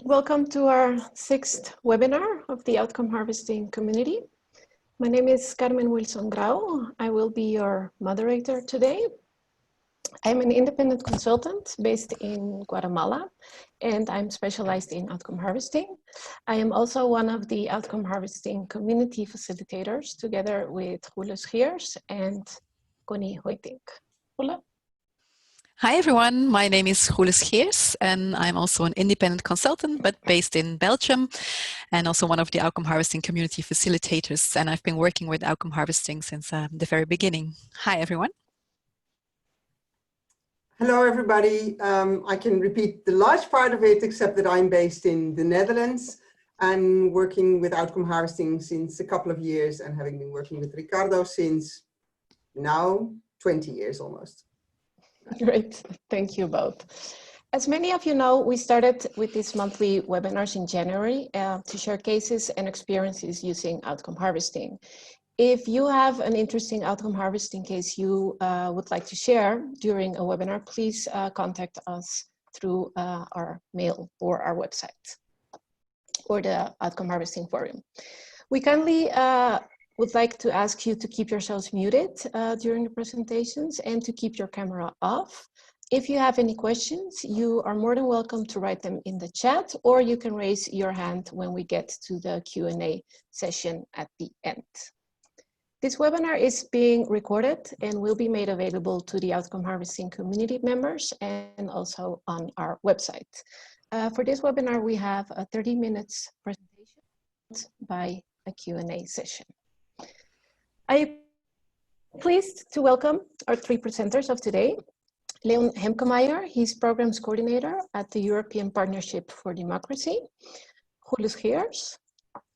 Welcome to our sixth webinar of the Outcome Harvesting community. My name is Carmen Wilson Grau. I will be your moderator today. I'm an independent consultant based in Guatemala, and I'm specialized in outcome harvesting. I am also one of the outcome harvesting community facilitators, together with Jules Geers and Connie Hoytink. Jule? Hi everyone, my name is Jules Geers and I'm also an independent consultant but based in Belgium and also one of the outcome harvesting community facilitators, and I've been working with outcome harvesting since the very beginning. Hi everyone. Hello everybody. I can repeat the large part of it except that I'm based in the Netherlands and working with outcome harvesting since a couple of years, and having been working with Ricardo since now 20 years almost. Great, thank you both. As many of you know, we started with these monthly webinars in January to share cases and experiences using outcome harvesting. If you have an interesting outcome harvesting case you would like to share during a webinar, please contact us through our mail or our website or the Outcome Harvesting Forum. We kindly would like to ask you to keep yourselves muted during the presentations and to keep your camera off. If you have any questions, you are more than welcome to write them in the chat, or you can raise your hand when we get to the Q&A session at the end. This webinar is being recorded and will be made available to the Outcome Harvesting community members and also on our website. For this webinar, we have a 30 minutes presentation by a Q&A session. I am pleased to welcome our three presenters of today. Leon Hemkemeyer, he's Programs Coordinator at the European Partnership for Democracy. Jules Geers,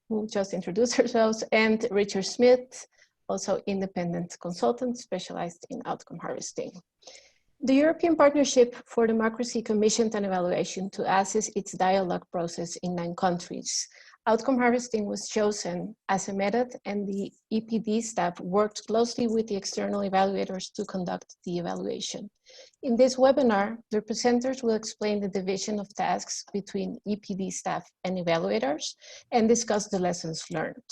who just introduced ourselves, and Richard Smith, also independent consultant specialized in outcome harvesting. The European Partnership for Democracy commissioned an evaluation to assess its dialogue process in 9 countries. Outcome harvesting was chosen as a method, and the EPD staff worked closely with the external evaluators to conduct the evaluation. In this webinar, the presenters will explain the division of tasks between EPD staff and evaluators and discuss the lessons learned.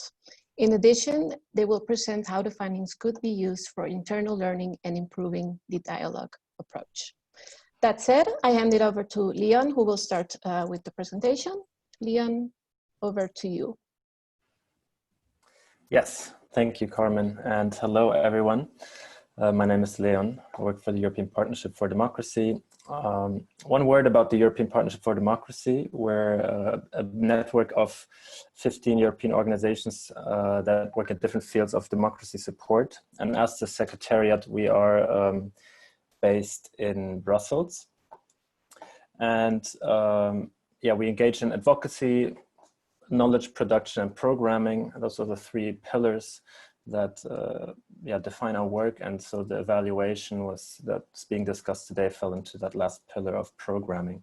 In addition, they will present how the findings could be used for internal learning and improving the dialogue approach. That said, I hand it over to Leon, who will start with the presentation. Leon, over to you. Yes, thank you, Carmen, and hello, everyone. My name is Leon. I work for the European Partnership for Democracy. One word about the European Partnership for Democracy. We're a network of 15 European organizations that work in different fields of democracy support. And as the Secretariat, we are based in Brussels. And yeah, we engage in advocacy, knowledge production, and programming. Those are the 3 pillars that define our work. And so the evaluation that's being discussed today fell into that last pillar of programming.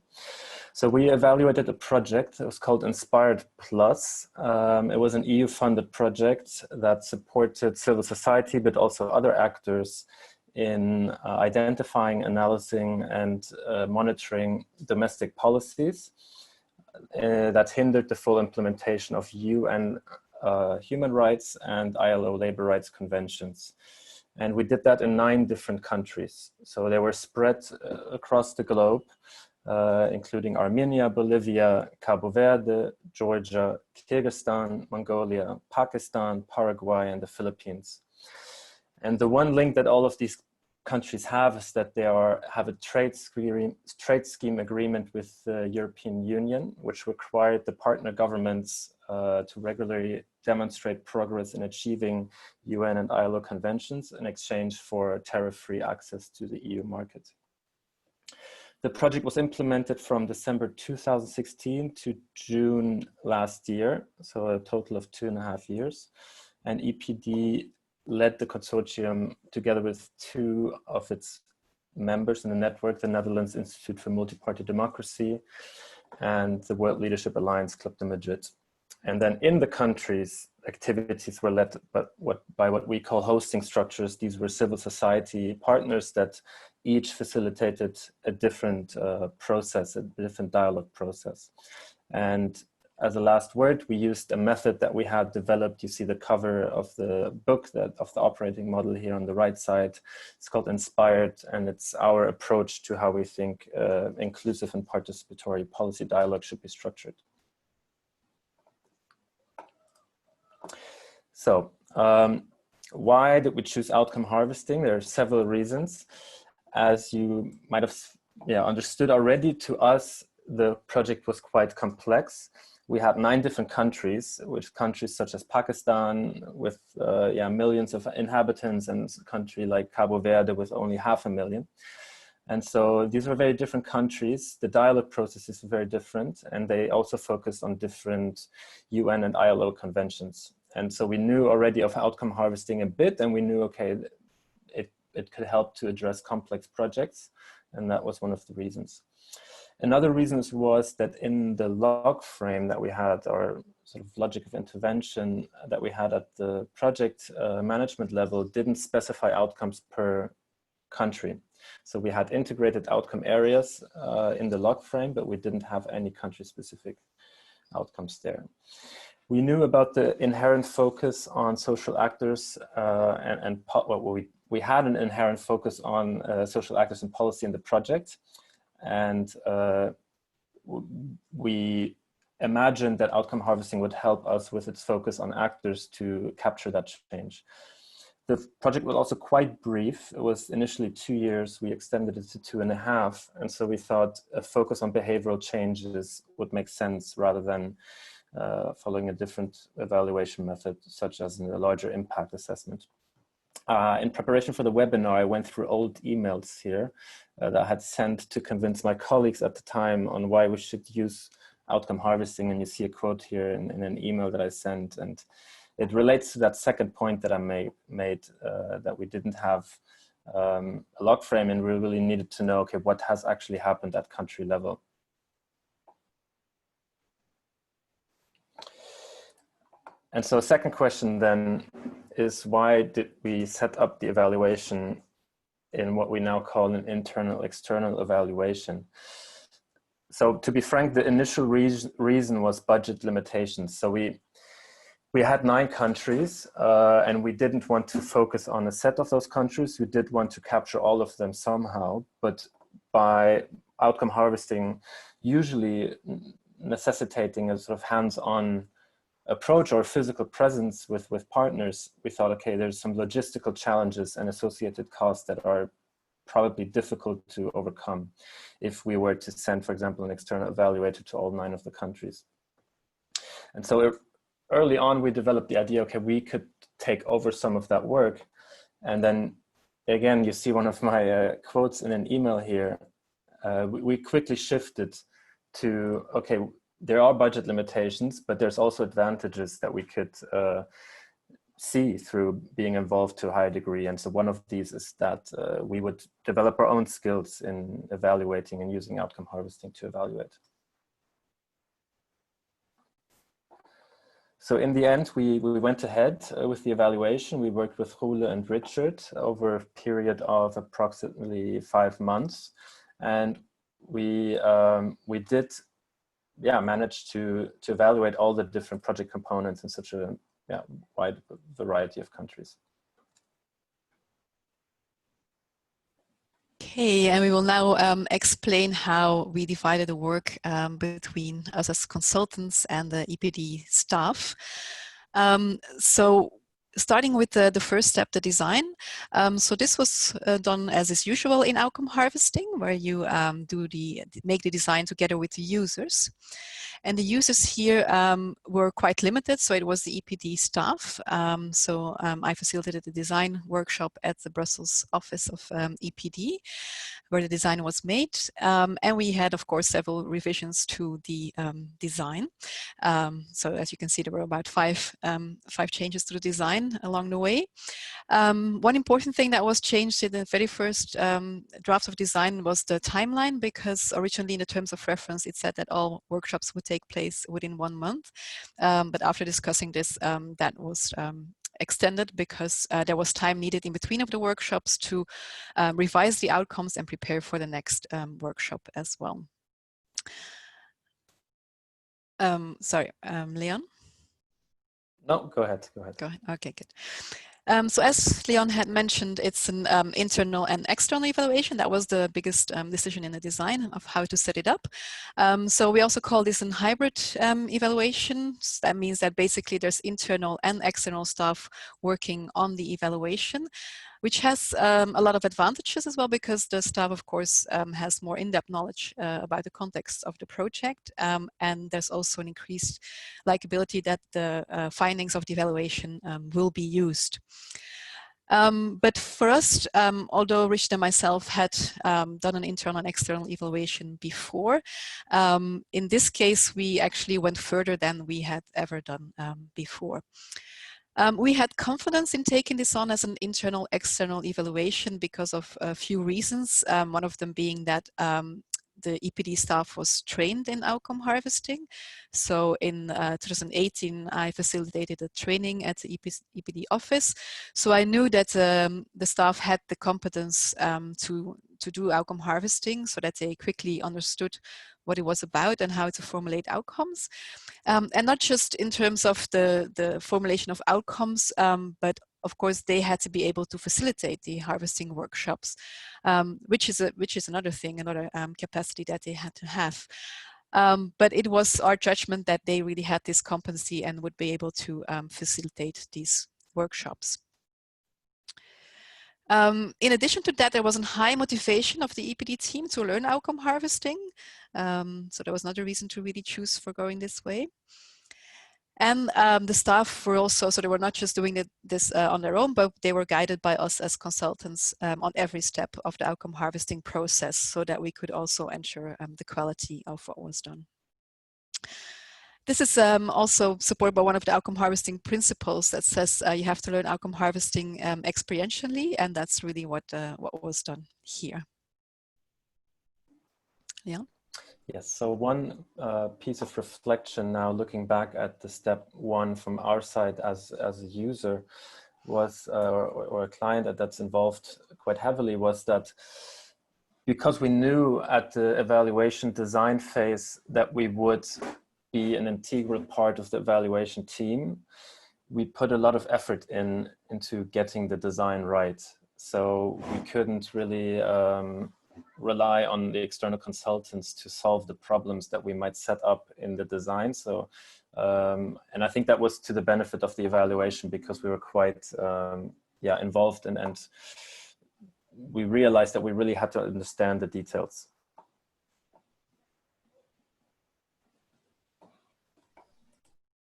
So we evaluated a project. It was called Inspired Plus. It was an EU-funded project that supported civil society, but also other actors in identifying, analyzing, and monitoring domestic policies that hindered the full implementation of UN human rights and ILO labor rights conventions. And we did that in 9 different countries. So they were spread across the globe, including Armenia, Bolivia, Cabo Verde, Georgia, Kyrgyzstan, Mongolia, Pakistan, Paraguay, and the Philippines. And the one link that all of these countries have is that they have a trade scheme agreement with the European Union, which required the partner governments to regularly demonstrate progress in achieving UN and ILO conventions in exchange for tariff-free access to the EU market. The project was implemented from December 2016 to June last year, so a total of 2.5 years. And EPD led the consortium together with 2 of its members in the network, the Netherlands Institute for Multi-Party Democracy and the World Leadership Alliance Club de Madrid. And then in the countries, activities were led by what we call hosting structures. These were civil society partners that each facilitated a different process, a different dialogue process. And as a last word, we used a method that we had developed. You see the cover of the book, of the operating model here on the right side. It's called Inspired, and it's our approach to how we think inclusive and participatory policy dialogue should be structured. So why did we choose outcome harvesting? There are several reasons. As you might have understood already, to us, the project was quite complex. We had 9 different countries, with countries such as Pakistan with millions of inhabitants, and a country like Cabo Verde with only 500,000. And so these are very different countries. The dialogue processes are very different, and they also focus on different UN and ILO conventions. And so we knew already of outcome harvesting a bit, and we knew, okay, it could help to address complex projects. And that was one of the reasons. Another reason was that in the log frame that we had, or sort of logic of intervention that we had at the project management level, didn't specify outcomes per country. So we had integrated outcome areas in the log frame, but we didn't have any country-specific outcomes there. We knew about the inherent focus on social actors we had an inherent focus on social actors and policy in the project. And we imagined that outcome harvesting would help us with its focus on actors to capture that change. The project was also quite brief. It was initially 2 years. We extended it to 2.5. And so we thought a focus on behavioral changes would make sense rather than following a different evaluation method, such as in a larger impact assessment. In preparation for the webinar, I went through old emails here that I had sent to convince my colleagues at the time on why we should use outcome harvesting. And you see a quote here in an email that I sent. And it relates to that second point that I made that we didn't have a log frame, and we really needed to know, okay, what has actually happened at country level. And so second question then is, why did we set up the evaluation in what we now call an internal-external evaluation? So to be frank, the initial reason was budget limitations. So we had 9 countries and we didn't want to focus on a set of those countries. We did want to capture all of them somehow, but by outcome harvesting, usually necessitating a sort of hands-on approach or physical presence with partners, we thought, okay, there's some logistical challenges and associated costs that are probably difficult to overcome if we were to send, for example, an external evaluator to all 9 of the countries. And so early on, we developed the idea, okay, we could take over some of that work. And then again, you see one of my quotes in an email here. We quickly shifted to, okay, there are budget limitations, but there's also advantages that we could see through being involved to a higher degree. And so one of these is that we would develop our own skills in evaluating and using outcome harvesting to evaluate. So in the end, we went ahead with the evaluation. We worked with Rule and Richard over a period of approximately 5 months. And we did managed to evaluate all the different project components in such a wide variety of countries. Okay, and we will now explain how we divided the work between us as consultants and the EPD staff. So starting with the first step, the design. So this was done as is usual in outcome harvesting, where you make the design together with the users. And the users here were quite limited, so it was the EPD staff. I facilitated the design workshop at the Brussels office of EPD, where the design was made. And we had, of course, several revisions to the design. So as you can see, there were about five changes to the design along the way. One important thing that was changed in the very first draft of design was the timeline, because originally in the terms of reference, it said that all workshops would take place within 1 month. But after discussing this, that was extended because there was time needed in between of the workshops to revise the outcomes and prepare for the next workshop as well. Sorry, Leon? No, go ahead, go ahead. Go ahead. Okay, good. So as Leon had mentioned, it's an internal and external evaluation. That was the biggest decision in the design of how to set it up. So we also call this a hybrid evaluation. That means that basically there's internal and external staff working on the evaluation, which has a lot of advantages as well, because the staff, of course, has more in-depth knowledge about the context of the project. And there's also an increased likability that the findings of the evaluation will be used. But for us, although Richard and myself had done an internal and external evaluation before, in this case, we actually went further than we had ever done before. We had confidence in taking this on as an internal external evaluation because of a few reasons. One of them being that the EPD staff was trained in outcome harvesting. So in 2018, I facilitated a training at the EPD office. So I knew that the staff had the competence to do outcome harvesting, so that they quickly understood what it was about and how to formulate outcomes. And not just in terms of the formulation of outcomes, but of course they had to be able to facilitate the harvesting workshops, which is another thing, another capacity that they had to have. But it was our judgment that they really had this competency and would be able to facilitate these workshops. In addition to that, there was a high motivation of the EPD team to learn outcome harvesting. So there was another reason to really choose for going this way. And the staff were also, so they were not just doing this on their own, but they were guided by us as consultants on every step of the outcome harvesting process, so that we could also ensure the quality of what was done. This is also supported by one of the outcome harvesting principles that says you have to learn outcome harvesting experientially, and that's really what was done here. Yeah. Yes, so one piece of reflection now, looking back at the step one from our side as a user was, or a client that's involved quite heavily, was that because we knew at the evaluation design phase that we would be an integral part of the evaluation team, we put a lot of effort into getting the design right. So we couldn't really rely on the external consultants to solve the problems that we might set up in the design. So, and I think that was to the benefit of the evaluation, because we were quite involved and we realized that we really had to understand the details.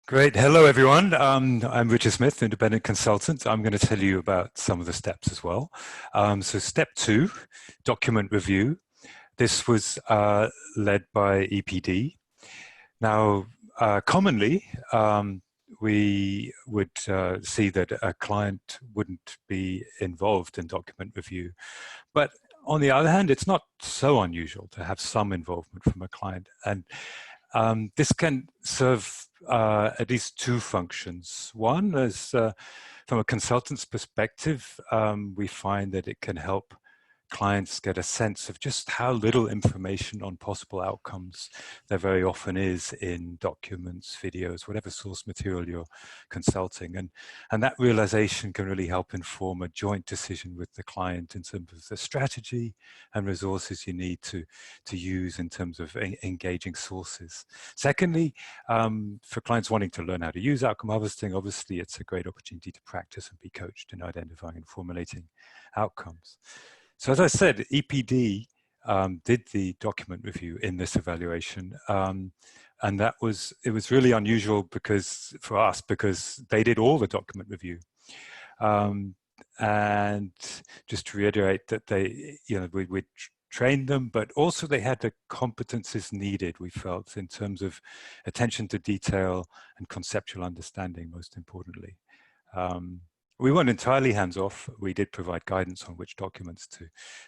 Great. Hello, everyone. I'm Richard Smith, independent consultant. I'm going to tell you about some of the steps as well. So step 2, document review. This was led by EPD. Now, commonly, we would see that a client wouldn't be involved in document review. But on the other hand, it's not so unusual to have some involvement from a client. And this can serve at least 2 functions. One is from a consultant's perspective, we find that it can help clients get a sense of just how little information on possible outcomes there very often is in documents, videos, whatever source material you're consulting. And that realization can really help inform a joint decision with the client in terms of the strategy and resources you need to use in terms of engaging sources. Secondly, for clients wanting to learn how to use outcome harvesting, obviously it's a great opportunity to practice and be coached in identifying and formulating outcomes. So as I said, EPD did the document review in this evaluation, and it was really unusual for us because they did all the document review. And just to reiterate that we trained them, but also they had the competencies needed, we felt, in terms of attention to detail and conceptual understanding, most importantly. We weren't entirely hands-off. We did provide guidance on which documents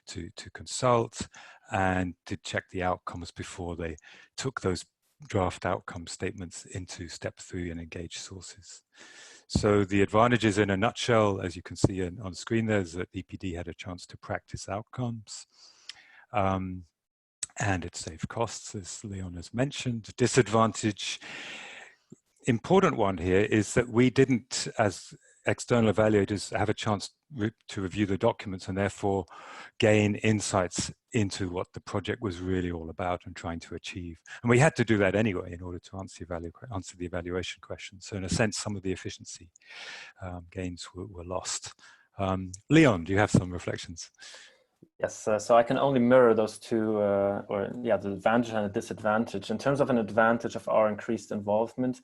to consult and to check the outcomes before they took those draft outcome statements into step 3 and engage sources. So the advantages in a nutshell, as you can see on the screen there, is that EPD had a chance to practice outcomes. and it saved costs, as Leon has mentioned. Disadvantage, important one here, is that we didn't, as external evaluators, have a chance to review the documents and therefore gain insights into what the project was really all about and trying to achieve. And we had to do that anyway in order to answer the evaluation questions. So in a sense, some of the efficiency gains were lost. Leon, do you have some reflections? Yes, so I can only mirror those two, the advantage and the disadvantage. In terms of an advantage of our increased involvement,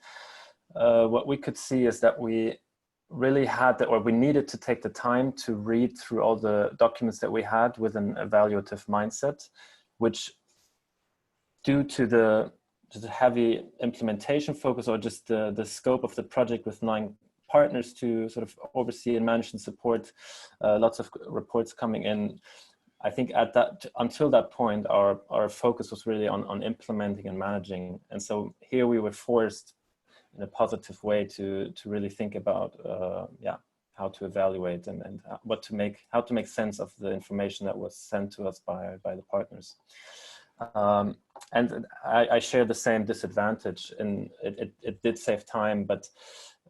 what we could see is that we really we needed to take the time to read through all the documents that we had with an evaluative mindset, which due to the heavy implementation focus, or just the scope of the project with 9 partners to sort of oversee and manage and support, lots of reports coming in. I think until that point, our focus was really on implementing and managing. And so here we were forced in a positive way to really think about how to evaluate and how to make sense of the information that was sent to us by the partners. And I share the same disadvantage, and it did save time, but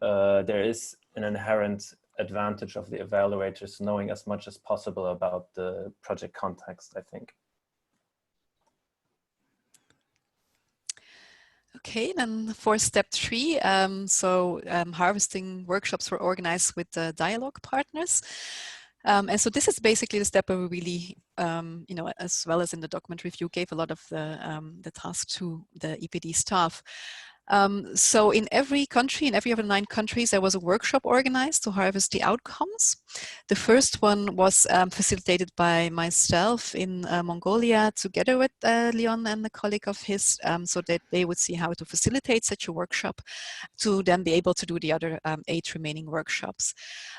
there is an inherent advantage of the evaluators knowing as much as possible about the project context, I think. Okay, then for step 3, harvesting workshops were organized with the dialogue partners. And so this is basically the step where we really, as well as in the document review, gave a lot of the task to the EPD staff. So in every country, in every of the 9 countries, there was a workshop organized to harvest the outcomes. The first one was facilitated by myself in Mongolia, together with Leon and a colleague of his, so that they would see how to facilitate such a workshop to then be able to do the other 8 remaining workshops.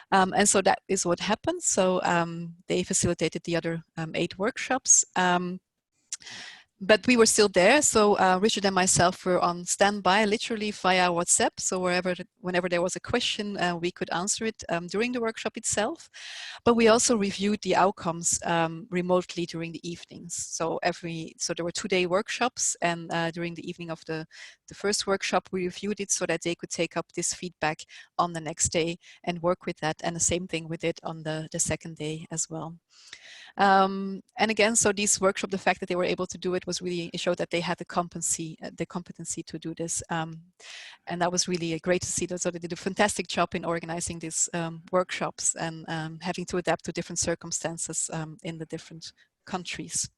And so that is what happened. So they facilitated the other 8 workshops. But we were still there, so Richard and myself were on standby, literally via WhatsApp. So whenever there was a question, we could answer it during the workshop itself. But we also reviewed the outcomes remotely during the evenings. So there were 2-day workshops, and during the evening of the first workshop, we reviewed it so that they could take up this feedback on the next day and work with that. And the same thing we did on the second day as well. And again, so these workshops, the fact that they were able to do it was really, it showed that they had the competency to do this. And that was really great to see. So they did a fantastic job in organizing these workshops and having to adapt to different circumstances in the different countries.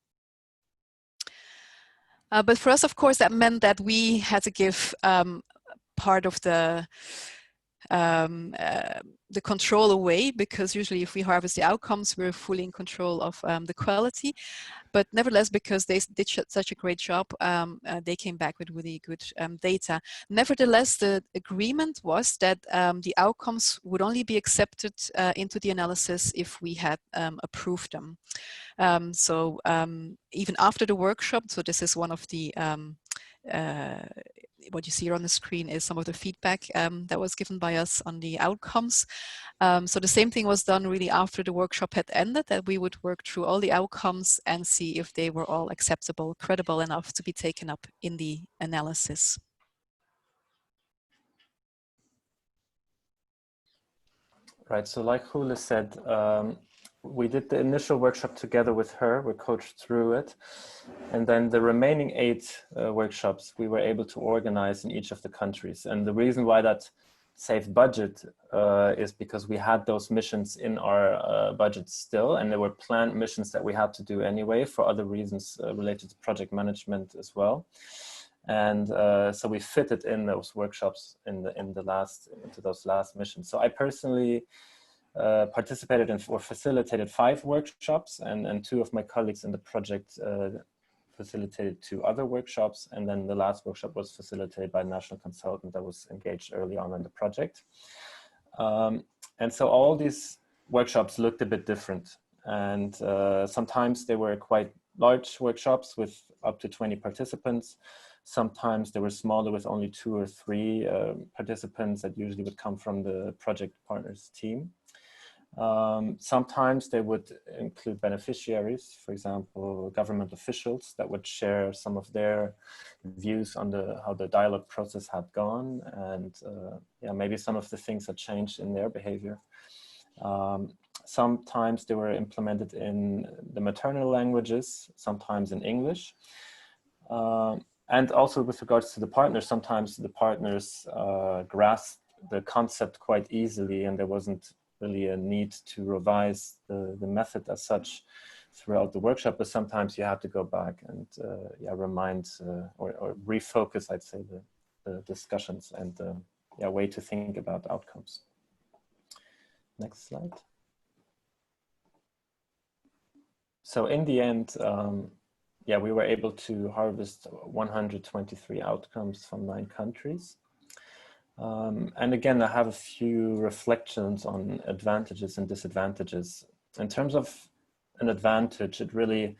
But for us, of course, that meant that we had to give part of the control away, because usually if we harvest the outcomes, we're fully in control of the quality. But nevertheless, because they did such a great job, they came back with really good data. Nevertheless, the agreement was that the outcomes would only be accepted into the analysis if we had approved them. So even after the workshop, so this is one of the what you see here on the screen is some of the feedback that was given by us on the outcomes. So the same thing was done really after the workshop had ended, that we would work through all the outcomes and see if they were all acceptable, credible enough to be taken up in the analysis. Right, so like Hule said, we did the initial workshop together with her, we coached through it. And then the remaining 8 workshops we were able to organize in each of the countries. And the reason why that saved budget is because we had those missions in our budget still, and there were planned missions that we had to do anyway for other reasons related to project management as well. And so we fitted in those workshops into those last missions. So I personally participated in or facilitated 5 workshops, and 2 of my colleagues in the project facilitated 2 other workshops, and then the last workshop was facilitated by a national consultant that was engaged early on in the project. And so all these workshops looked a bit different, and sometimes they were quite large workshops with up to 20 participants. Sometimes they were smaller with only 2 or 3 participants that usually would come from the project partners team. Sometimes they would include beneficiaries, for example, government officials that would share some of their views on how the dialogue process had gone, and yeah, maybe some of the things that changed in their behavior. Sometimes they were implemented in the maternal languages, sometimes in English. And also with regards to the partners, sometimes the partners grasped the concept quite easily, and there wasn't really a need to revise the method as such throughout the workshop, but sometimes you have to go back and yeah, remind or refocus, I'd say, the discussions and yeah, way to think about outcomes. Next slide. So in the end, yeah, we were able to harvest 123 outcomes from 9 countries. And again, I have a few reflections on advantages and disadvantages. In terms of an advantage, it really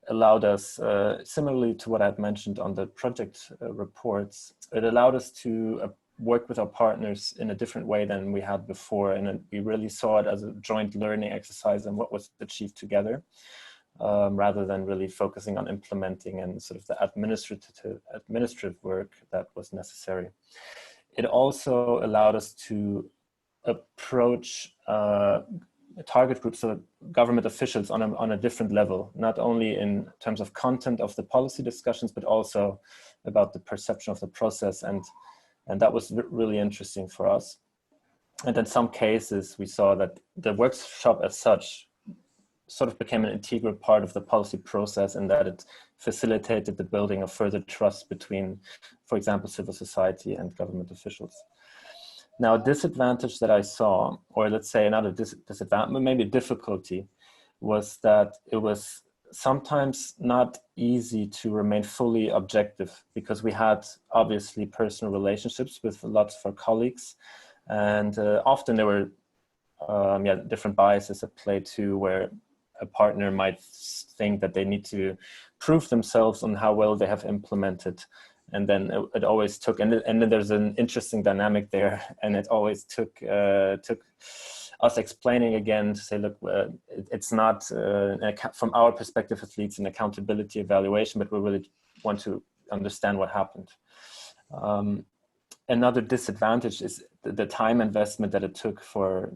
allowed us, similarly to what I've mentioned on the project reports, it allowed us to work with our partners in a different way than we had before. And we really saw it as a joint learning exercise and what was achieved together. Rather than really focusing on implementing and sort of the administrative work that was necessary. It also allowed us to approach target groups, so government officials on a different level, not only in terms of content of the policy discussions, but also about the perception of the process. And that was really interesting for us. And in some cases, we saw that the workshop as such sort of became an integral part of the policy process, and that it facilitated the building of further trust between, for example, civil society and government officials. Now, a disadvantage that I saw, or let's say another disadvantage, maybe difficulty, was that it was sometimes not easy to remain fully objective, because we had obviously personal relationships with lots of our colleagues, and often there were yeah, different biases at play too, where a partner might think that they need to prove themselves on how well they have implemented. And then it always took, and then there's an interesting dynamic there, and it always took us explaining again to say, look, it's not, from our perspective at least, an accountability evaluation, but we really want to understand what happened. Another disadvantage is the time investment that it took for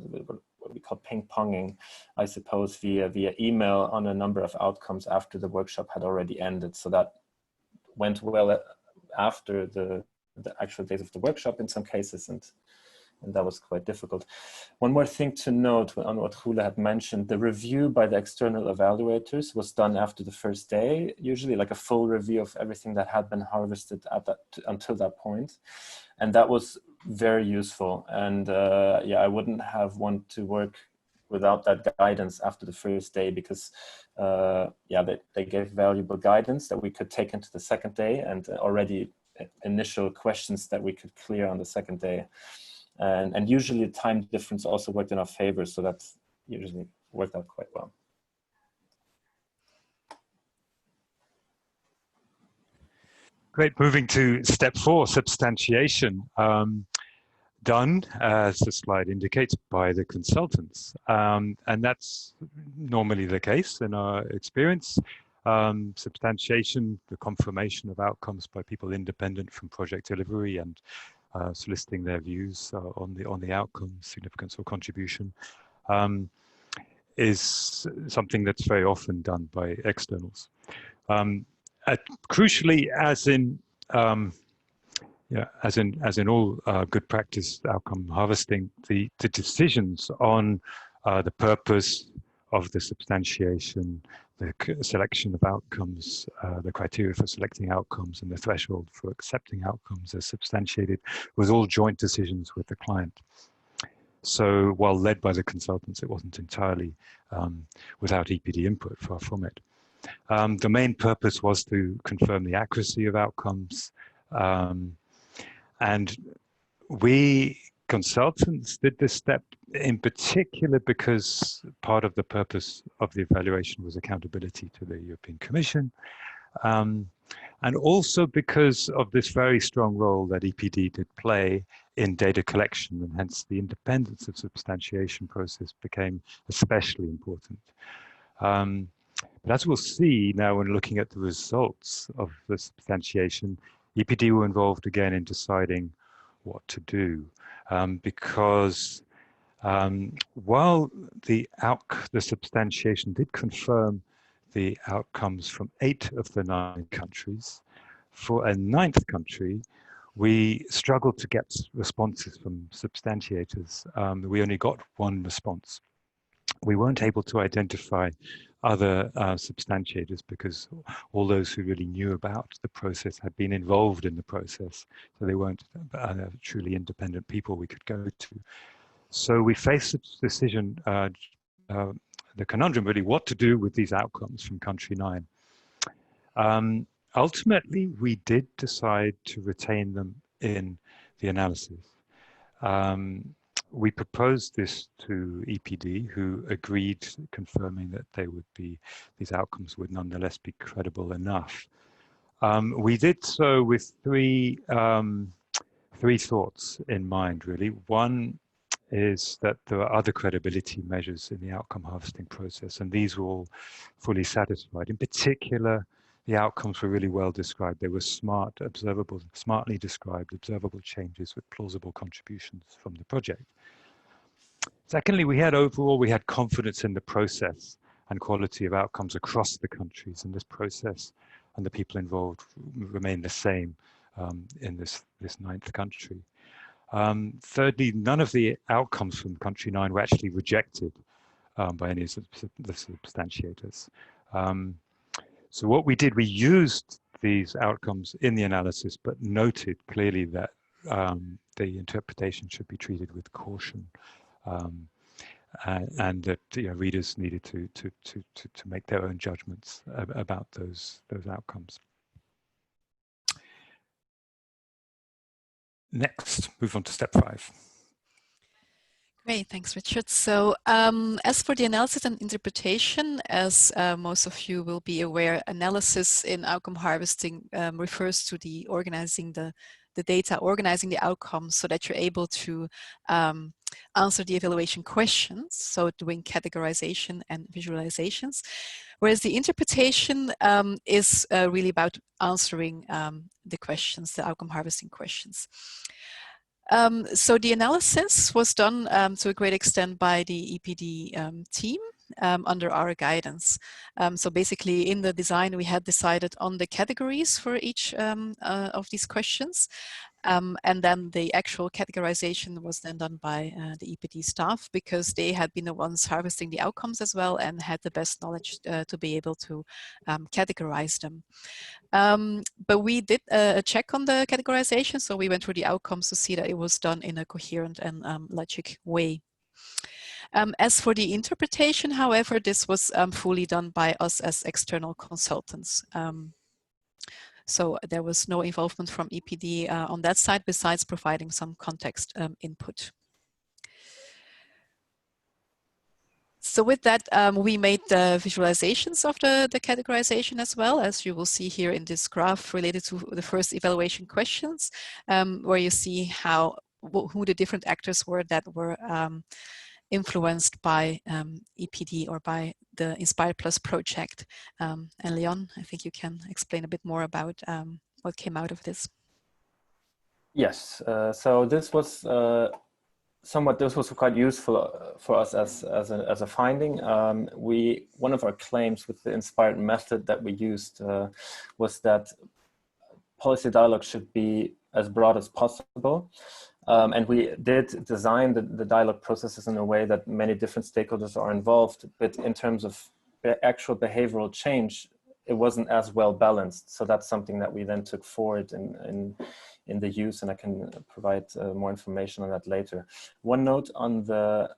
what we call ping-ponging, I suppose, via email on a number of outcomes after the workshop had already ended. So that went well after the actual days of the workshop in some cases, and that was quite difficult. One more thing to note on what Hule had mentioned, the review by the external evaluators was done after the first day, usually like a full review of everything that had been harvested until that point. And that was very useful. And yeah, I wouldn't have wanted to work without that guidance after the first day, because yeah, they gave valuable guidance that we could take into the second day, and already initial questions that we could clear on the second day. And usually the time difference also worked in our favor, so that usually worked out quite well. Great, moving to step 4, substantiation. Done, as the slide indicates, by the consultants. And that's normally the case in our experience. Substantiation, the confirmation of outcomes by people independent from project delivery and soliciting their views on the outcome, significance or contribution, is something that's very often done by externals. Crucially, as in all good practice outcome harvesting, the decisions on the purpose of the substantiation, the selection of outcomes, the criteria for selecting outcomes, and the threshold for accepting outcomes as substantiated was all joint decisions with the client. So while led by the consultants, it wasn't entirely without EPD input, far from it. The main purpose was to confirm the accuracy of outcomes, and we consultants did this step in particular because part of the purpose of the evaluation was accountability to the European Commission. And also because of this very strong role that EPD did play in data collection, and hence the independence of substantiation process became especially important. But as we'll see now when looking at the results of the substantiation, EPD were involved again in deciding what to do, because while the substantiation did confirm the outcomes from 8 of the 9 countries, for a 9th country, we struggled to get responses from substantiators. We only got 1 response. We weren't able to identify other substantiators because all those who really knew about the process had been involved in the process, so they weren't truly independent people we could go to. So we faced the decision, the conundrum really, what to do with these outcomes from country 9. Ultimately, we did decide to retain them in the analysis. We proposed this to EPD, who agreed, confirming that these outcomes would nonetheless be credible enough. We did so with three thoughts in mind, really. One is that there are other credibility measures in the outcome harvesting process, and these were all fully satisfied. In particular, the outcomes were really well described. They were smartly described, observable changes with plausible contributions from the project. Secondly, we had confidence in the process and quality of outcomes across the countries, and this process and the people involved remain the same in this 9th country. Thirdly, none of the outcomes from country 9 were actually rejected by any of the substantiators. So what we did, we used these outcomes in the analysis, but noted clearly that the interpretation should be treated with caution, and that readers needed to make their own judgments about those outcomes. Next, move on to step 5. Great, thanks, Richard. So as for the analysis and interpretation, as most of you will be aware, analysis in outcome harvesting refers to the organizing the data, organizing the outcomes so that you're able to answer the evaluation questions, so doing categorization and visualizations. Whereas the interpretation is really about answering the questions, the outcome harvesting questions. So the analysis was done to a great extent by the EPD team under our guidance. So basically in the design we had decided on the categories for each of these questions. And then the actual categorization was then done by the EPD staff, because they had been the ones harvesting the outcomes as well and had the best knowledge to be able to categorize them. But we did a check on the categorization, so we went through the outcomes to see that it was done in a coherent and logic way. As for the interpretation, however, this was fully done by us as external consultants. So there was no involvement from EPD on that side, besides providing some context input. So with that, we made the visualizations of the categorization as well, as you will see here in this graph related to the first evaluation questions, where you see who the different actors were that were influenced by EPD or by the Inspire Plus project. And Leon, I think you can explain a bit more about what came out of this. Yes, so this was this was quite useful for us as a finding. One of our claims with the inspired method that we used was that policy dialogue should be as broad as possible. And we did design the dialogue processes in a way that many different stakeholders are involved, but in terms of actual behavioral change, it wasn't as well balanced. So that's something that we then took forward in the use, and I can provide more information on that later. One note on the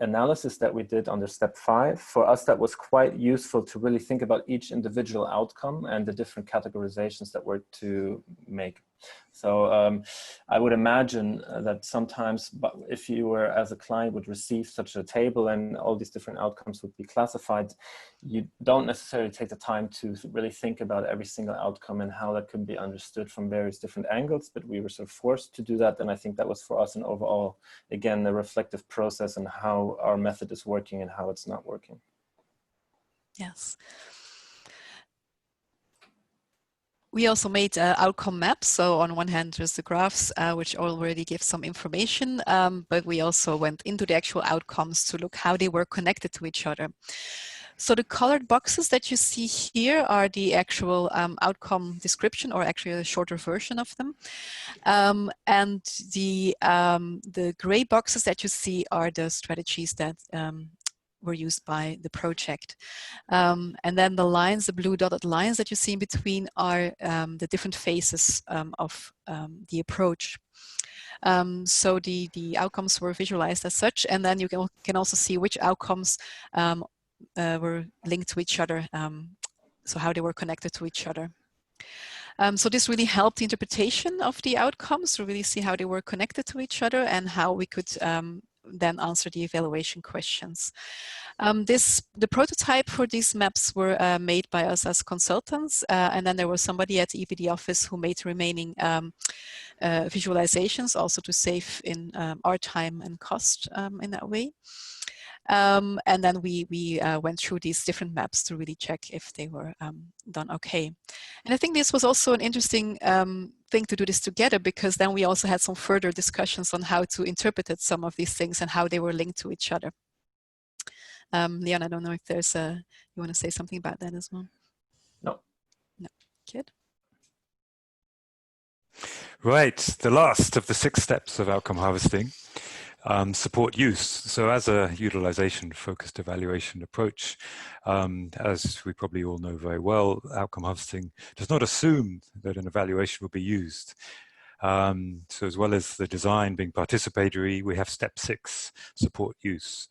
analysis that we did under step 5, for us that was quite useful to really think about each individual outcome and the different categorizations that were to make. So I would imagine that sometimes, but if you were as a client would receive such a table and all these different outcomes would be classified, you don't necessarily take the time to really think about every single outcome and how that could be understood from various different angles, but we were sort of forced to do that. And I think that was for us an overall, again, a reflective process on how our method is working and how it's not working. Yes. We also made outcome maps. So on one hand, there's the graphs, which already give some information, but we also went into the actual outcomes to look how they were connected to each other. So the colored boxes that you see here are the actual outcome description, or actually a shorter version of them. And the gray boxes that you see are the strategies that were used by the project. And then the lines, the blue dotted lines that you see in between are the different phases of the approach. So the outcomes were visualized as such, and then you can also see which outcomes were linked to each other, so how they were connected to each other. So this really helped the interpretation of the outcomes to really see how they were connected to each other and how we could then answer the evaluation questions. The prototype for these maps were made by us as consultants, and then there was somebody at the EPD office who made remaining visualizations, also to save in our time and cost in that way. And then we went through these different maps to really check if they were done okay. And I think this was also an interesting thing to do this together, because then we also had some further discussions on how to interpret some of these things and how they were linked to each other. Leon, I don't know if there's you want to say something about that as well? No. No. Good. Right, the last of the 6 steps of outcome harvesting, support use. So as a utilization-focused evaluation approach, as we probably all know very well, outcome harvesting does not assume that an evaluation will be used. So as well as the design being participatory, we have step 6, support use,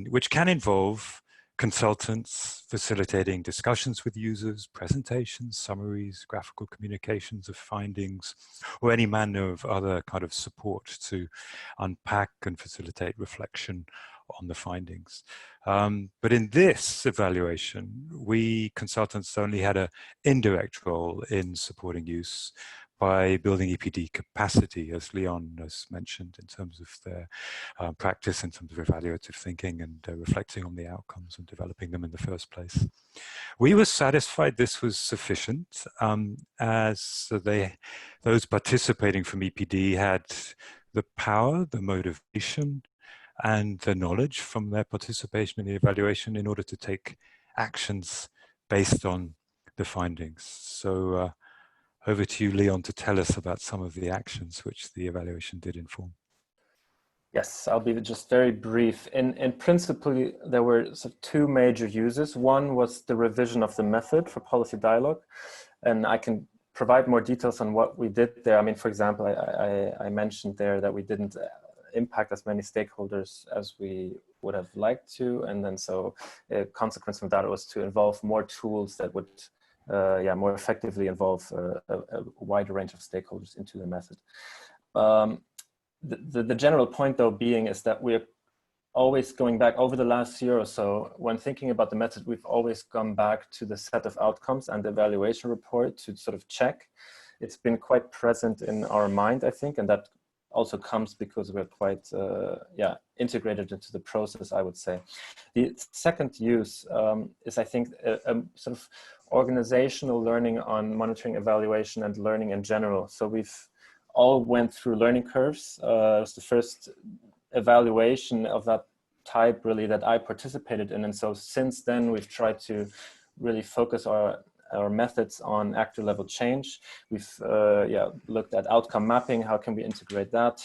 which can involve consultants facilitating discussions with users, presentations, summaries, graphical communications of findings, or any manner of other kind of support to unpack and facilitate reflection on the findings. But in this evaluation, we consultants only had an indirect role in supporting use by building EPD capacity, as Leon has mentioned, in terms of their practice, in terms of evaluative thinking and reflecting on the outcomes and developing them in the first place. We were satisfied this was sufficient, as those participating from EPD had the power, the motivation, and the knowledge from their participation in the evaluation in order to take actions based on the findings. So over to you, Leon, to tell us about some of the actions which the evaluation did inform. Yes, I'll be just very brief. In principle, there were sort of 2 major uses. One was the revision of the method for policy dialogue, and I can provide more details on what we did there. I mean, for example, I mentioned there that we didn't impact as many stakeholders as we would have liked to, and then so a consequence from that was to involve more tools that would more effectively involve a wider range of stakeholders into the method. The general point, though, being is that we're always going back over the last year or so. When thinking about the method, we've always gone back to the set of outcomes and the evaluation report to sort of check. It's been quite present in our mind, I think, and that also comes because we're quite integrated into the process, I would say. The second use is, I think, a sort of organizational learning on monitoring, evaluation, and learning in general. So we've all went through learning curves. It was the first evaluation of that type, really, that I participated in. And so since then, we've tried to really focus our methods on actor level change. We've looked at outcome mapping. How can we integrate that?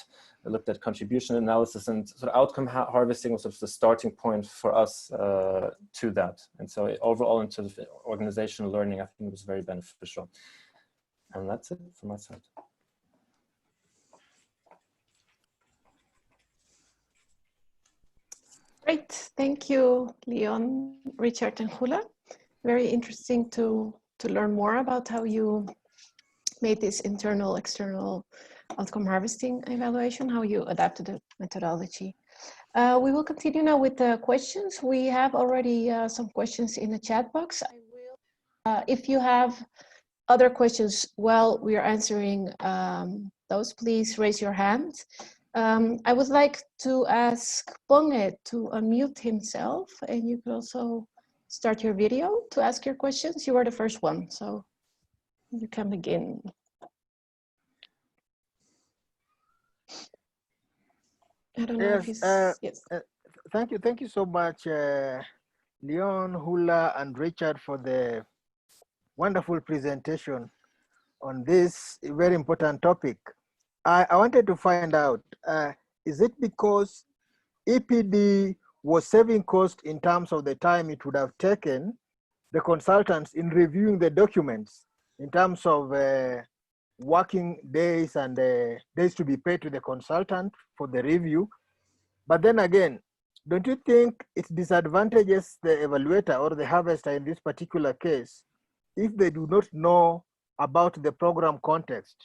I looked at contribution analysis, and sort of outcome harvesting was sort of the starting point for us to that. And so overall, in terms of organizational learning, I think it was very beneficial. And that's it from my side. Great, thank you, Leon, Richard, and Hula. Very interesting to learn more about how you made this internal, external outcome harvesting evaluation, how you adapted the methodology. We will continue now with the questions. We have already some questions in the chat box. I will, if you have other questions while we are answering those, please raise your hand. I would like to ask Ponge to unmute himself, and you can also start your video to ask your questions. You are the first one, so you can begin. I don't know if he's, yes. Thank you so much, Leon, Hula, and Richard for the wonderful presentation on this very important topic. I wanted to find out, is it because EPD was saving cost in terms of the time it would have taken the consultants in reviewing the documents in terms of working days and days to be paid to the consultant for the review? But then again, don't you think it disadvantages the evaluator or the harvester in this particular case if they do not know about the program context?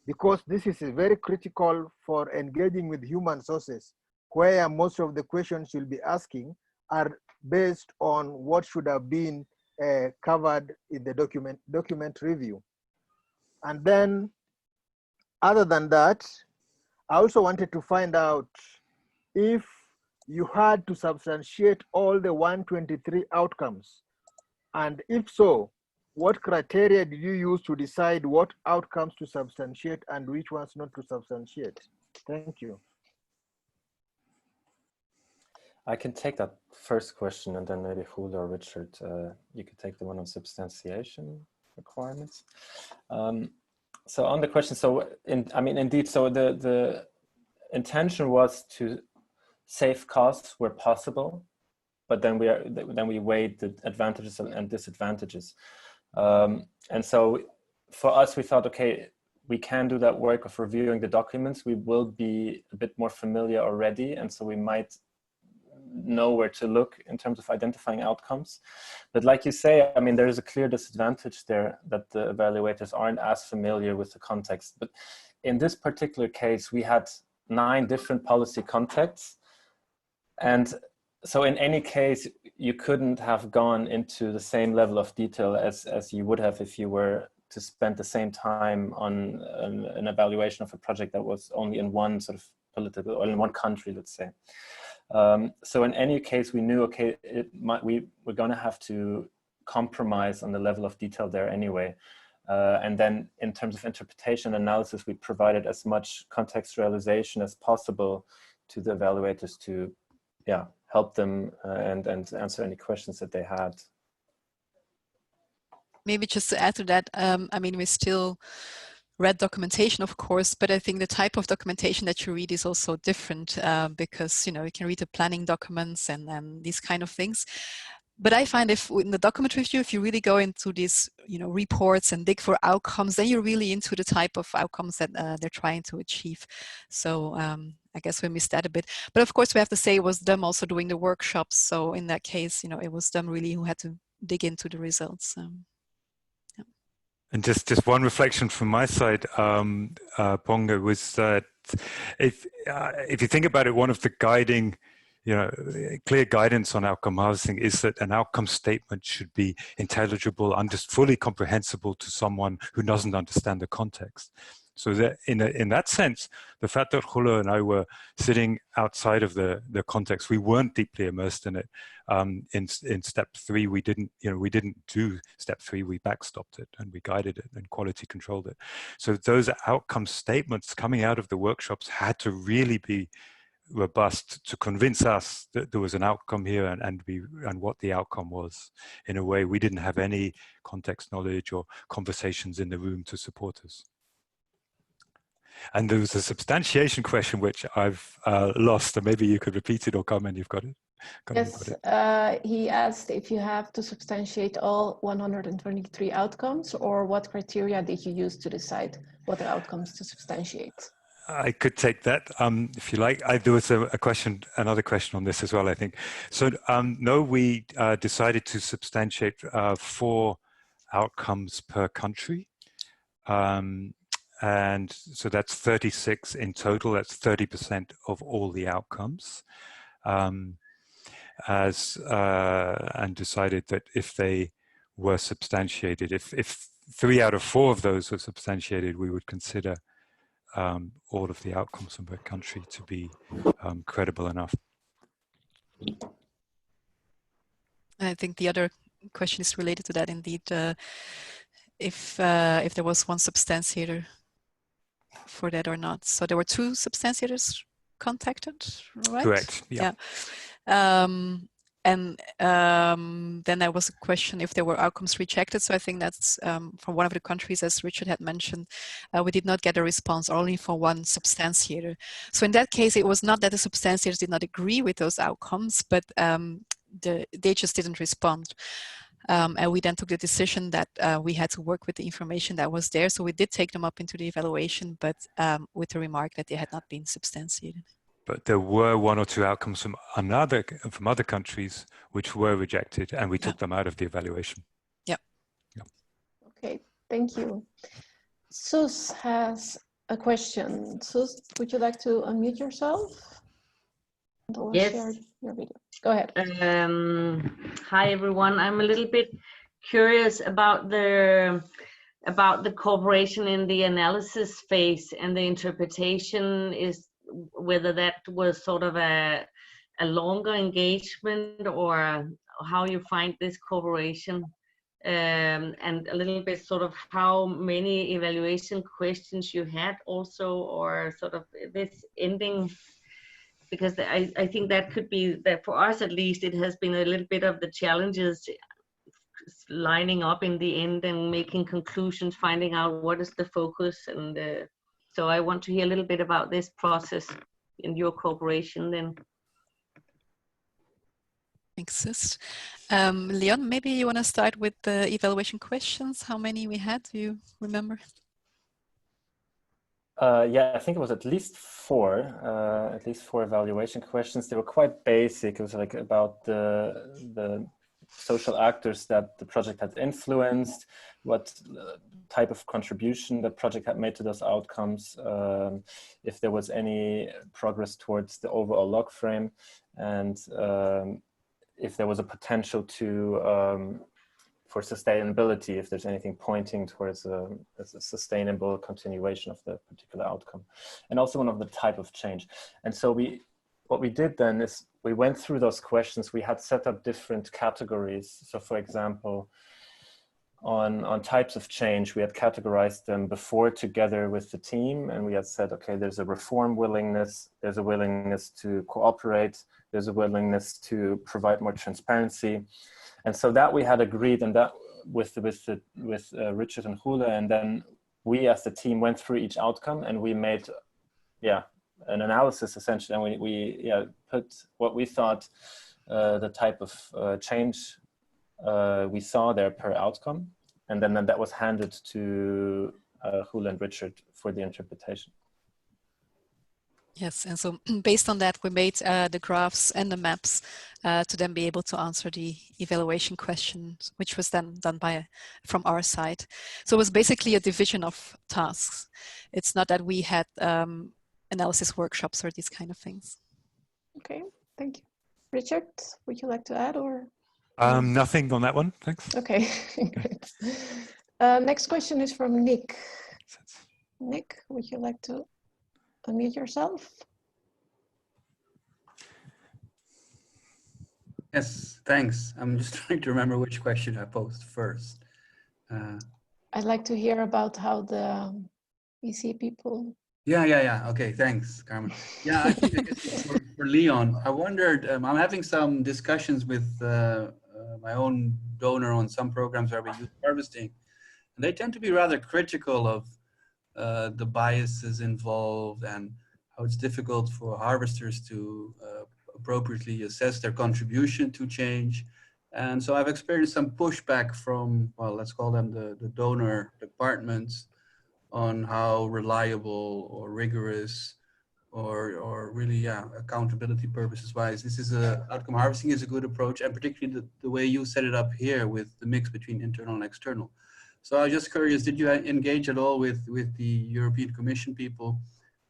Because this is very critical for engaging with human sources, where most of the questions you'll be asking are based on what should have been covered in the document review. And then, other than that, I also wanted to find out if you had to substantiate all the 123 outcomes, and if so, what criteria did you use to decide what outcomes to substantiate and which ones not to substantiate? Thank you. I can take that first question, and then maybe Hula or Richard, you could take the one on substantiation requirements. So on the question, so indeed, so the intention was to save costs where possible, but then we weighed the advantages and disadvantages. And so for us, we thought, okay, we can do that work of reviewing the documents. We will be a bit more familiar already, and so we might know where to look in terms of identifying outcomes. But like you say, I mean, there is a clear disadvantage there that the evaluators aren't as familiar with the context. But in this particular case, we had 9 different policy contexts. And so in any case, you couldn't have gone into the same level of detail as you would have if you were to spend the same time on an evaluation of a project that was only in one sort of political, or in one country, let's say. So in any case, we knew, okay, we were going to have to compromise on the level of detail there anyway. And then in terms of interpretation analysis, we provided as much contextualization as possible to the evaluators to, yeah, help them and answer any questions that they had. Maybe just to add to that, I mean, we still read documentation, of course, but I think the type of documentation that you read is also different because, you know, you can read the planning documents and these kind of things. But I find if in the document review, if you really go into these, you know, reports and dig for outcomes, then you're really into the type of outcomes that they're trying to achieve. So I guess we missed that a bit. But of course, we have to say it was them also doing the workshops. So in that case, you know, it was them really who had to dig into the results. Yeah. And just one reflection from my side, Ponga, was that if you think about it, one of the guiding, you know, clear guidance on outcome harvesting is that an outcome statement should be intelligible and just fully comprehensible to someone who doesn't understand the context. So that in that sense, the fact that Hula and I were sitting outside of the context, we weren't deeply immersed in it. In step 3, we didn't do step 3. We backstopped it and we guided it and quality controlled it. So those outcome statements coming out of the workshops had to really be robust to convince us that there was an outcome here and what the outcome was. In a way, we didn't have any context knowledge or conversations in the room to support us. And there was a substantiation question which I've lost, and maybe you could repeat it, or Carmen, you've got it. Yes, he asked if you have to substantiate all 123 outcomes, or what criteria did you use to decide what the outcomes to substantiate? I could take that if you like. There was another question on this as well, I think. So no, we decided to substantiate 4 outcomes per country. And so that's 36 in total. That's 30% of all the outcomes. And decided that if they were substantiated, if 3 out of 4 of those were substantiated, we would consider all of the outcomes from per country to be credible enough. I think the other question is related to that indeed. If there was one substantiator for that or not. So there were 2 substantiators contacted, right? Correct. Yeah. And then there was a question if there were outcomes rejected. So I think that's from one of the countries, as Richard had mentioned, we did not get a response only for one substantiator. So in that case, it was not that the substantiators did not agree with those outcomes, but they just didn't respond. And we then took the decision that we had to work with the information that was there. So we did take them up into the evaluation, but with the remark that they had not been substantiated. But there were 1 or 2 outcomes from other countries which were rejected, and we took them out of the evaluation. Yeah. Okay, thank you. Sus has a question. Sus, would you like to unmute yourself? Or Yes. share your video? Go ahead. Hi everyone. I'm a little bit curious about the cooperation in the analysis phase and the interpretation, is whether that was sort of a longer engagement or how you find this cooperation, and a little bit sort of how many evaluation questions you had also, or sort of this ending, because I think that could be that for us at least it has been a little bit of the challenges lining up in the end and making conclusions, finding out what is the focus, and so I want to hear a little bit about this process in your cooperation then. Thanks, Sis. Leon, maybe you want to start with the evaluation questions. How many we had? Do you remember? Yeah, I think it was at least 4 evaluation questions. They were quite basic. It was like about the social actors that the project had influenced, what type of contribution the project had made to those outcomes, if there was any progress towards the overall log frame, and if there was a potential to for sustainability, if there's anything pointing towards a sustainable continuation of the particular outcome, and also one of the type of change. And so what we did then is we went through those questions. We had set up different categories. So for example, on types of change, we had categorized them before together with the team, and we had said, okay, there's a reform willingness, there's a willingness to cooperate, there's a willingness to provide more transparency. And so that we had agreed, and that with Richard and Hule, and then we as the team went through each outcome and we made, an analysis essentially, and we put what we thought the type of change we saw there per outcome, and then that was handed to Hule and Richard for the interpretation. Yes, and so based on that, we made the graphs and the maps to then be able to answer the evaluation questions, which was then done from our side. So it was basically a division of tasks. It's not that we had analysis workshops or these kind of things. Okay, thank you. Richard, would you like to add or? Nothing on that one, thanks. Okay, great. Next question is from Nick. Nick, would you like to unmute yourself? Yes, thanks. I'm just trying to remember which question I posed first. I'd like to hear about how the EC people. Yeah. Okay, thanks, Carmen. Yeah, I think I guess for Leon, I wondered, I'm having some discussions with my own donor on some programs where we use harvesting. And they tend to be rather critical of the biases involved and how it's difficult for harvesters to appropriately assess their contribution to change. And so I've experienced some pushback from, well, let's call them the donor departments on how reliable or rigorous or really, accountability purposes wise, this is outcome harvesting is a good approach, and particularly the way you set it up here with the mix between internal and external. So I was just curious, did you engage at all with the European Commission people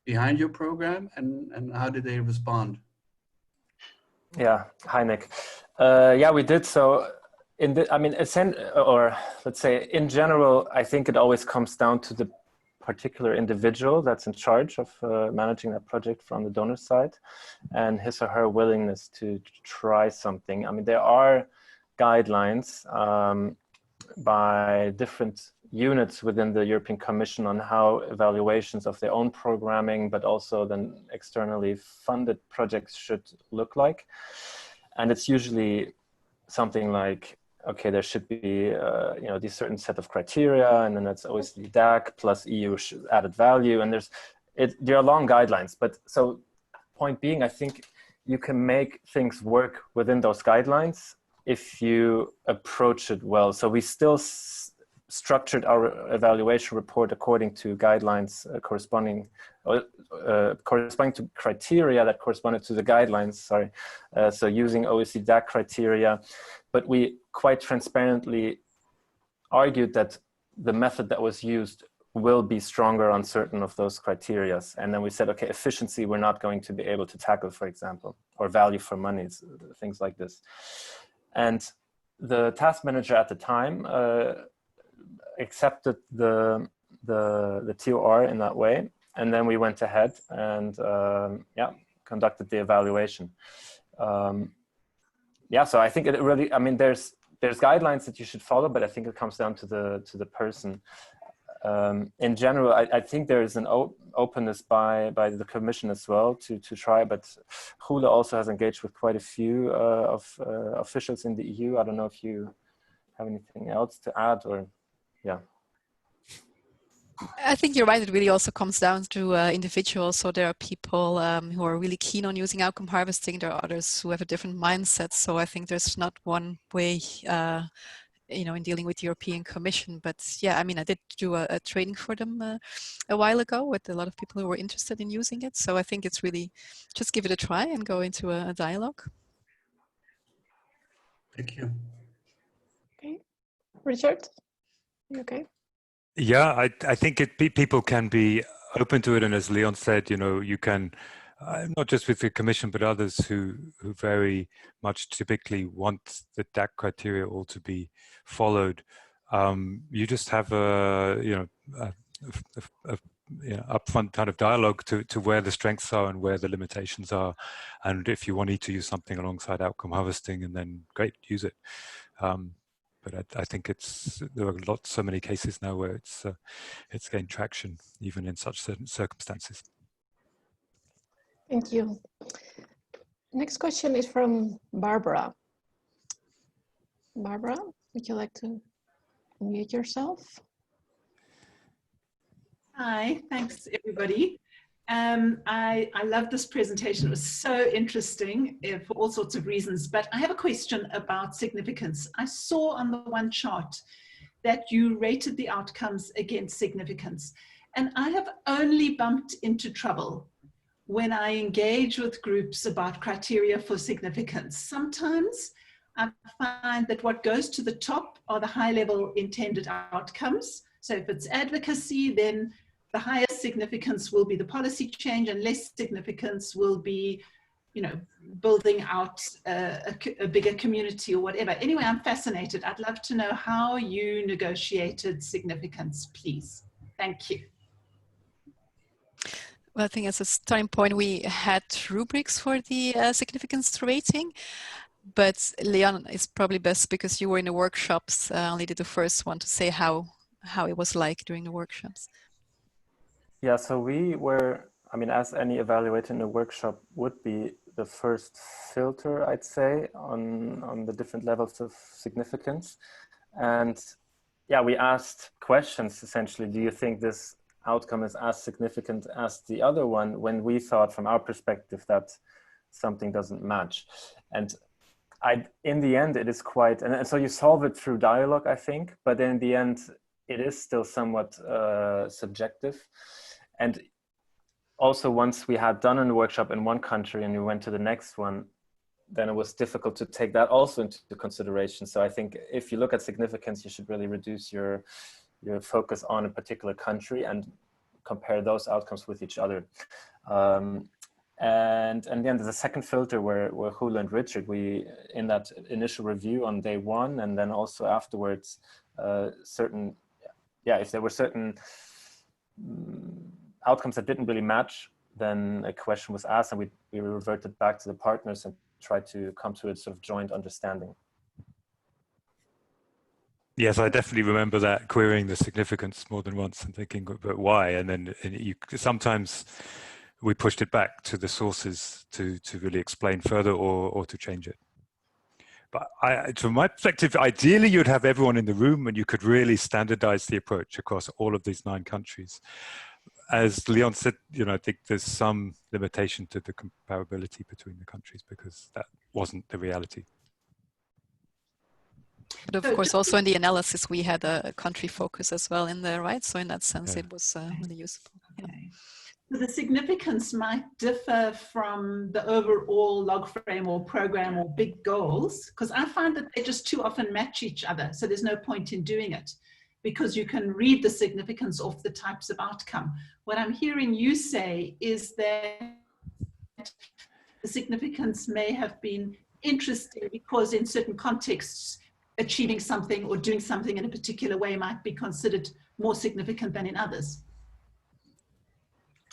behind your program, and how did they respond? Yeah, hi Nick. Yeah, we did. So I mean, or let's say in general, I think it always comes down to the particular individual that's in charge of managing that project from the donor side, and his or her willingness to try something. I mean, there are guidelines by different units within the European Commission on how evaluations of their own programming, but also then externally funded projects should look like. And it's usually something like, okay, there should be, you know, these certain set of criteria, and then that's always the DAC plus EU added value. And there are long guidelines, but so point being, I think you can make things work within those guidelines if you approach it well. So we still structured our evaluation report according to guidelines corresponding to criteria that corresponded to the guidelines, sorry. So using OECD DAC criteria, but we quite transparently argued that the method that was used will be stronger on certain of those criteria. And then we said, okay, efficiency, we're not going to be able to tackle, for example, or value for money, things like this. And the task manager at the time accepted the TOR in that way. And then we went ahead and yeah, conducted the evaluation. Yeah, so I think it really, I mean, there's guidelines that you should follow, but I think it comes down to the person. In general, I think there is an openness by the Commission as well to try, but Hula also has engaged with quite a few of officials in the EU. I don't know if you have anything else to add, or yeah. I think you're right. It really also comes down to individuals. So there are people who are really keen on using outcome harvesting. There are others who have a different mindset. So I think there's not one way, you know, in dealing with the European Commission. But yeah, I mean, I did do a training for them a while ago with a lot of people who were interested in using it. So I think it's really just give it a try and go into a dialogue. Thank you. Okay, Richard, you okay? Yeah, I think people can be open to it, and as Leon said, you know, you can not just with the Commission, but others who very much typically want the DAC criteria all to be followed. You just have a upfront kind of dialogue to where the strengths are and where the limitations are, and if you wanted to use something alongside outcome harvesting, and then great, use it. But I think there are so many cases now where it's gained traction even in such certain circumstances. Thank you. Next question is from Barbara. Barbara, would you like to unmute yourself? Hi, thanks everybody. I love this presentation. It was so interesting for all sorts of reasons, but I have a question about significance. I saw on the one chart that you rated the outcomes against significance, and I have only bumped into trouble when I engage with groups about criteria for significance. Sometimes I find that what goes to the top are the high-level intended outcomes. So if it's advocacy, then the highest significance will be the policy change, and less significance will be, you know, building out a bigger community or whatever. Anyway, I'm fascinated. I'd love to know how you negotiated significance, please. Thank you. Well, I think as a starting point, we had rubrics for the significance rating, but Leon is probably best because you were in the workshops, only did the first one, to say how it was like during the workshops. Yeah, so we were, I mean, as any evaluator in a workshop would be, the first filter, I'd say, on the different levels of significance. And yeah, we asked questions, essentially, do you think this outcome is as significant as the other one, when we thought from our perspective that something doesn't match? And in the end, it is quite, and so you solve it through dialogue, I think, but in the end, it is still somewhat subjective. And also, once we had done a workshop in one country and we went to the next one, then it was difficult to take that also into consideration. So I think if you look at significance, you should really reduce your focus on a particular country and compare those outcomes with each other. And then there's a second filter where Hula and Richard, we, in that initial review on day one, and then also afterwards, if there were certain outcomes that didn't really match, then a question was asked, and we reverted back to the partners and tried to come to a sort of joint understanding. Yes, I definitely remember that, querying the significance more than once and thinking, but why? And then sometimes we pushed it back to the sources to really explain further or to change it. But from my perspective, ideally you'd have everyone in the room and you could really standardize the approach across all of these 9 countries. As Leon said, I think there's some limitation to the comparability between the countries because that wasn't the reality. But of course, also in the analysis, we had a country focus as well in there, right? So in that sense, it was really useful. Okay. So the significance might differ from the overall log frame or program or big goals, because I find that they just too often match each other. So there's no point in doing it because you can read the significance of the types of outcome. What I'm hearing you say is that the significance may have been interesting because in certain contexts, achieving something or doing something in a particular way might be considered more significant than in others.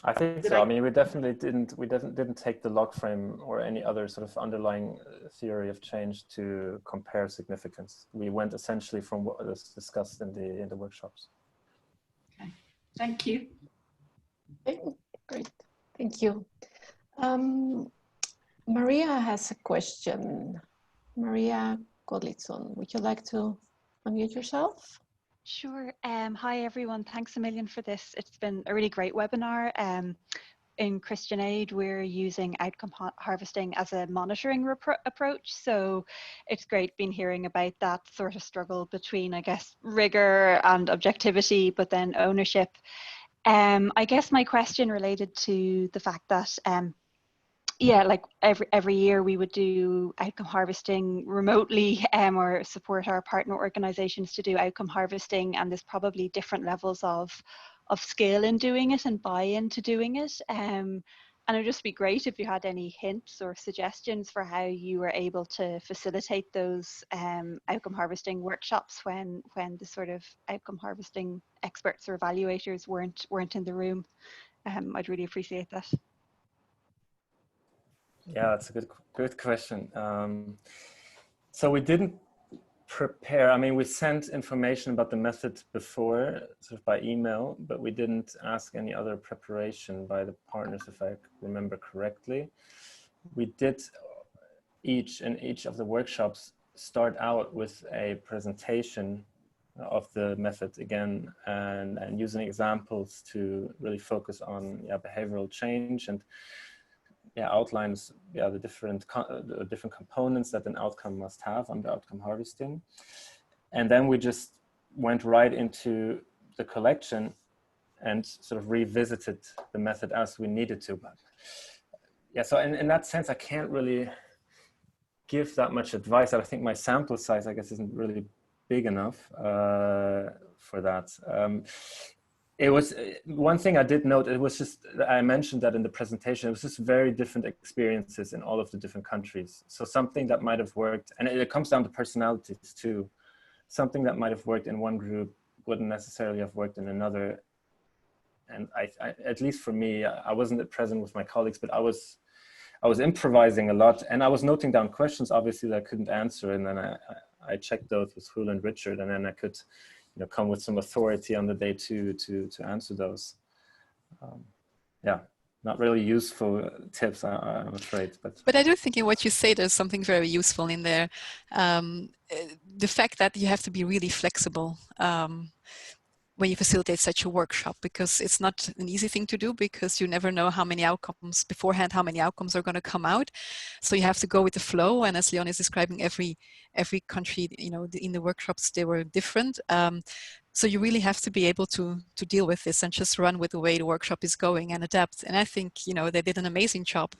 I think so. I mean, we definitely didn't take the log frame or any other sort of underlying theory of change to compare significance. We went essentially from what was discussed in the workshops. Okay, thank you. Okay, great, thank you. Maria has a question. Maria Godlitson, would you like to unmute yourself? Sure. Hi, everyone. Thanks a million for this. It's been a really great webinar. In Christian Aid, we're using outcome harvesting as a monitoring approach. So it's great being hearing about that sort of struggle between, I guess, rigor and objectivity, but then ownership. I guess my question related to the fact that like every year we would do outcome harvesting remotely or support our partner organizations to do outcome harvesting, and there's probably different levels of skill in doing it and buy-in to doing it. And it'd just be great if you had any hints or suggestions for how you were able to facilitate those outcome harvesting workshops when the sort of outcome harvesting experts or evaluators weren't in the room. I'd really appreciate that. Yeah, that's a good question. So we didn't prepare. I mean, we sent information about the method before, sort of by email, but we didn't ask any other preparation by the partners, if I remember correctly. We did in each of the workshops start out with a presentation of the method again, and using examples to really focus on behavioral change and outlines the different components that an outcome must have under outcome harvesting. And then we just went right into the collection and sort of revisited the method as we needed to. But so in that sense, I can't really give that much advice. I think my sample size, I guess, isn't really big enough for that. It was one thing I did note. It was just, I mentioned that in the presentation, it was just very different experiences in all of the different countries. So something that might have worked, and it comes down to personalities too. Something that might have worked in one group wouldn't necessarily have worked in another. And I at least for me, I wasn't present with my colleagues, but I was improvising a lot, and I was noting down questions, obviously, that I couldn't answer, and then I checked those with Hula and Richard, and then I could come with some authority on the day to answer those. Not really useful tips, I'm afraid. But I do think in what you say, there's something very useful in there. The fact that you have to be really flexible when you facilitate such a workshop, because it's not an easy thing to do, because you never know how many outcomes beforehand, how many outcomes are going to come out. So you have to go with the flow. And as Leon is describing, every country, in the workshops, they were different. So you really have to be able to deal with this and just run with the way the workshop is going and adapt. And I think, you know, they did an amazing job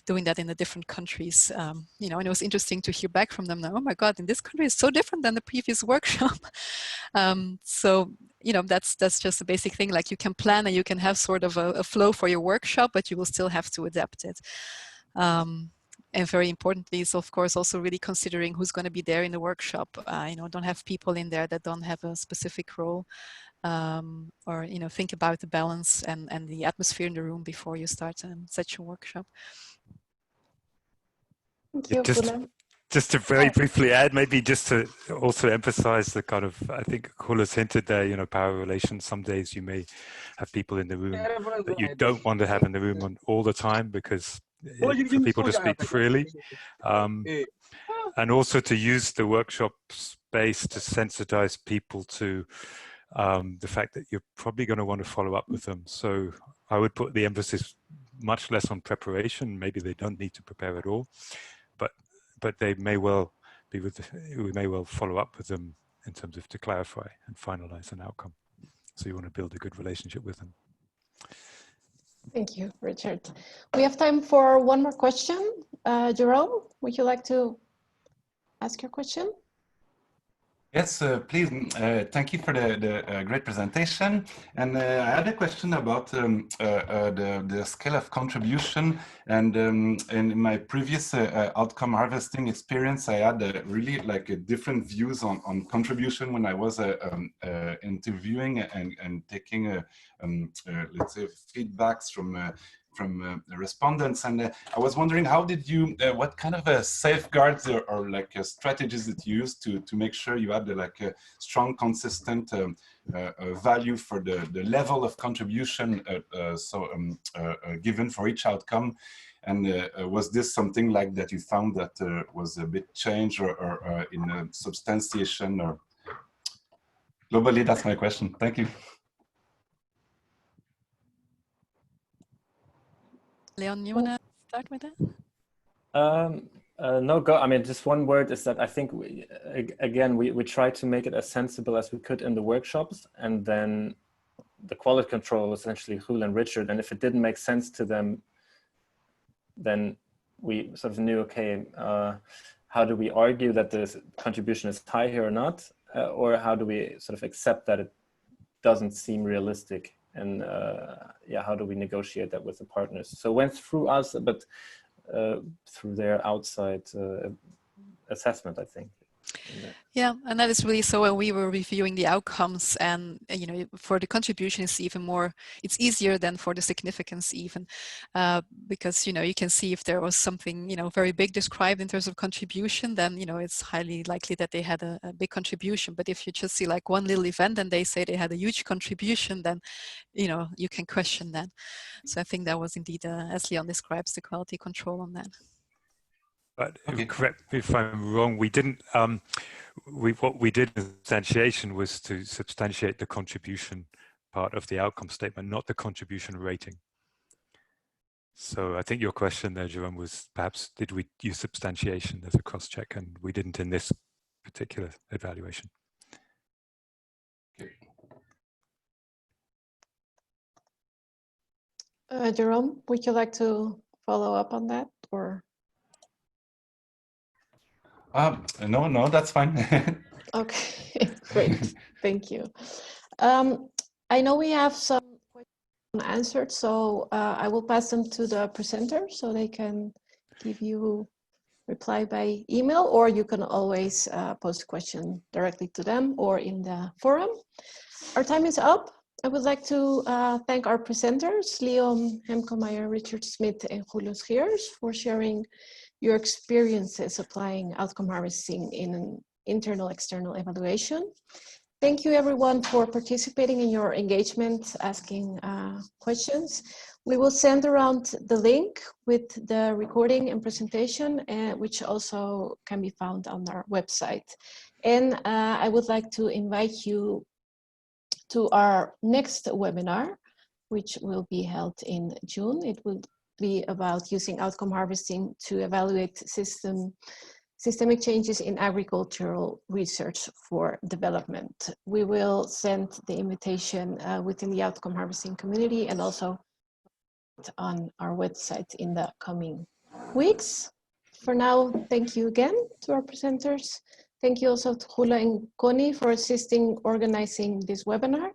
doing that in the different countries. You know, and it was interesting to hear back from them now, oh my God, in this country is so different than the previous workshop. So, you know, that's just a basic thing. Like you can plan and you can have sort of a flow for your workshop, but you will still have to adapt it. And very importantly is, of course, also really considering who's going to be there in the workshop. You know, don't have people in there that don't have a specific role, or, you know, think about the balance and the atmosphere in the room before you start such a workshop. Thank you, Hula. Just to very briefly add, maybe just to also emphasize the kind of, I think Hula's hinted there, you know, power relations. Some days you may have people in the room that you don't want to have in the room all the time, because for people to speak freely, and also to use the workshop space to sensitize people to the fact that you're probably going to want to follow up with them. So I would put the emphasis much less on preparation. Maybe they don't need to prepare at all, but they may well be we may well follow up with them in terms of to clarify and finalize an outcome. So you want to build a good relationship with them. Thank you, Richard. We have time for one more question. Jerome, would you like to ask your question? Yes, please. Thank you for the great presentation. And I had a question about the scale of contribution. And in my previous outcome harvesting experience, I had really like different views on contribution when I was interviewing and taking, let's say, feedbacks from the respondents, and I was wondering, how did you, what kind of safeguards or like strategies that you used to make sure you had like a strong, consistent value for the level of contribution given for each outcome? And was this something like that you found that was a bit changed or in substantiation? Or globally, that's my question. Thank you. Leon, you want to start with that? No, go. I mean, just one word is that I think we tried to make it as sensible as we could in the workshops, and then the quality control was essentially Hula and Richard. And if it didn't make sense to them, then we sort of knew, okay, how do we argue that the contribution is high here or not, or how do we sort of accept that it doesn't seem realistic? And yeah, how do we negotiate that with the partners? So it went through us, but through their outside assessment, I think. Yeah, and that is really so when we were reviewing the outcomes, and you know, for the contribution it's even more, it's easier than for the significance even, because you know, you can see if there was something, you know, very big described in terms of contribution, then you know, it's highly likely that they had a big contribution. But if you just see like one little event and they say they had a huge contribution, then you know, you can question that. So I think that was indeed, as Leon describes, the quality control on that. But okay, correct me if I'm wrong, we didn't, what we did in substantiation was to substantiate the contribution part of the outcome statement, not the contribution rating. So I think your question there, Jerome, was perhaps did we use substantiation as a cross-check, and we didn't in this particular evaluation. Jerome, would you like to follow up on that, or? No, that's fine. Okay, great. Thank you. I know we have some questions unanswered, so I will pass them to the presenter so they can give you reply by email, or you can always post a question directly to them or in the forum. Our time is up. I would like to thank our presenters, Leon Hemkemeyer, Richard Smith, and Julius Geers, for sharing your experiences applying outcome harvesting in an internal-external evaluation. Thank you everyone for participating in your engagement, asking questions. We will send around the link with the recording and presentation, which also can be found on our website. And I would like to invite you to our next webinar, which will be held in June. It will be about using outcome harvesting to evaluate Systemic Changes in Agricultural Research for Development. We will send the invitation within the outcome harvesting community and also on our website in the coming weeks. For now, thank you again to our presenters. Thank you also to Hula and Connie for assisting organizing this webinar.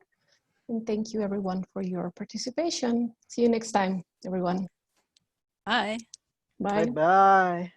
And thank you everyone for your participation. See you next time, everyone. Bye. Bye. Bye-bye.